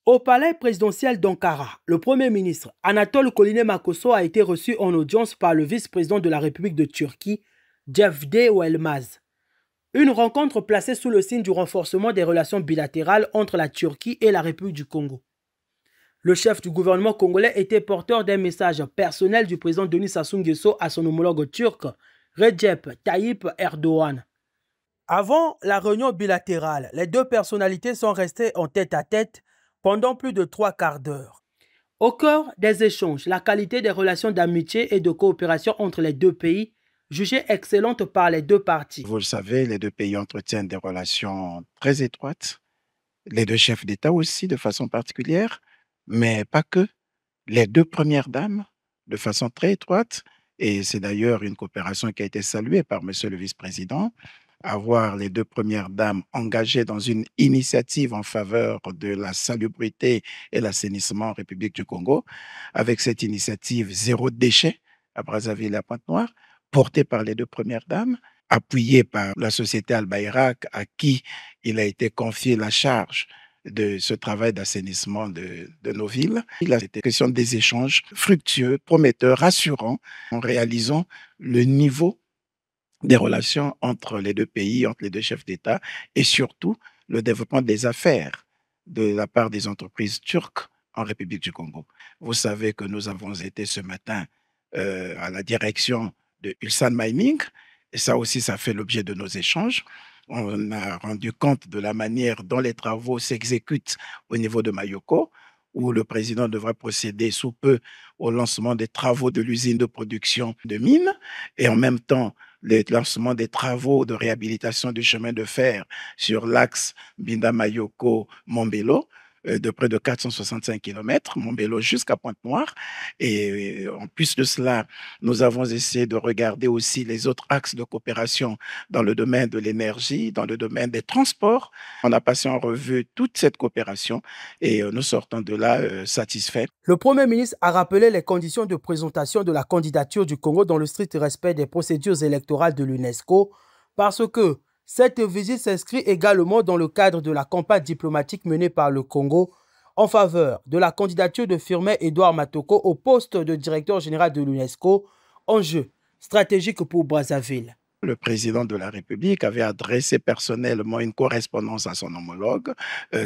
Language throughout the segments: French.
Au palais présidentiel d'Ankara, le Premier ministre Anatol Koline-Makosso a été reçu en audience par le vice-président de la République de Turquie, Cevdet Yılmaz. Une rencontre placée sous le signe du renforcement des relations bilatérales entre la Turquie et la République du Congo. Le chef du gouvernement congolais était porteur d'un message personnel du président Denis Sassou Nguesso à son homologue turc, Recep Tayyip Erdogan. Avant la réunion bilatérale, les deux personnalités sont restées en tête-à-tête pendant plus de 3/4 d'heure. Au cœur des échanges, la qualité des relations d'amitié et de coopération entre les deux pays, jugée excellente par les deux parties. Vous le savez, les deux pays entretiennent des relations très étroites, les deux chefs d'État aussi de façon particulière, mais pas que. Les deux premières dames de façon très étroite, et c'est d'ailleurs une coopération qui a été saluée par monsieur le vice-président, avoir les deux premières dames engagées dans une initiative en faveur de la salubrité et l'assainissement en République du Congo, avec cette initiative zéro déchet à Brazzaville et à Pointe-Noire, portée par les deux premières dames, appuyée par la société Al-Bayrak, à qui il a été confié la charge de ce travail d'assainissement de nos villes. Il a été question des échanges fructueux, prometteurs, rassurants, en réalisant le niveau des relations entre les deux pays, entre les deux chefs d'État, et surtout le développement des affaires de la part des entreprises turques en République du Congo. Vous savez que nous avons été ce matin à la direction de Ulsan Mining, et ça aussi, ça fait l'objet de nos échanges. On a rendu compte de la manière dont les travaux s'exécutent au niveau de Mayoko, où le président devra procéder sous peu au lancement des travaux de l'usine de production de mines, et en même temps le lancement des travaux de réhabilitation du chemin de fer sur l'axe Binda-Mayoko-Mombelo, de près de 465 km, Mombelo jusqu'à Pointe-Noire. Et en plus de cela, nous avons essayé de regarder aussi les autres axes de coopération dans le domaine de l'énergie, dans le domaine des transports. On a passé en revue toute cette coopération et nous sortons de là satisfaits. Le Premier ministre a rappelé les conditions de présentation de la candidature du Congo dans le strict respect des procédures électorales de l'UNESCO parce que cette visite s'inscrit également dans le cadre de la campagne diplomatique menée par le Congo en faveur de la candidature de Firmin Edouard Matoko au poste de directeur général de l'UNESCO, enjeu stratégique pour Brazzaville. Le président de la République avait adressé personnellement une correspondance à son homologue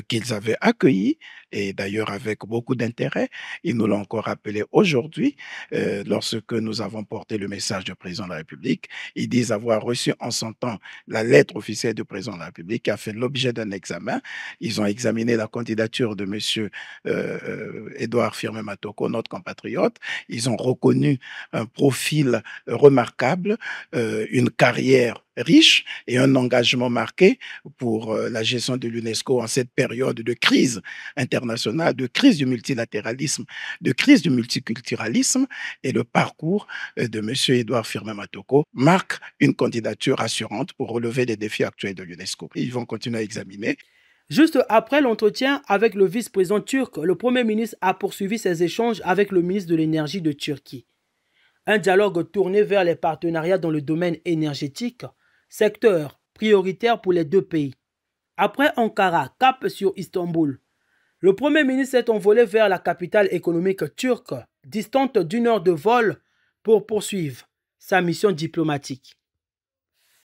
qu'ils avaient accueilli et d'ailleurs avec beaucoup d'intérêt. Ils nous l'ont encore rappelé aujourd'hui lorsque nous avons porté le message du président de la République. Ils disent avoir reçu en son temps la lettre officielle du président de la République qui a fait l'objet d'un examen. Ils ont examiné la candidature de monsieur Edouard Firmin Matoko, notre compatriote. Ils ont reconnu un profil remarquable, une carrière riche et un engagement marqué pour la gestion de l'UNESCO en cette période de crise internationale, de crise du multilatéralisme, de crise du multiculturalisme. Et le parcours de M. Edouard Firmin Matoko marque une candidature rassurante pour relever les défis actuels de l'UNESCO. Ils vont continuer à examiner. Juste après l'entretien avec le vice-président turc, le Premier ministre a poursuivi ses échanges avec le ministre de l'Énergie de Turquie. Un dialogue tourné vers les partenariats dans le domaine énergétique, secteur prioritaire pour les deux pays. Après Ankara, cap sur Istanbul, le Premier ministre s'est envolé vers la capitale économique turque, distante d'1 heure de vol, pour poursuivre sa mission diplomatique.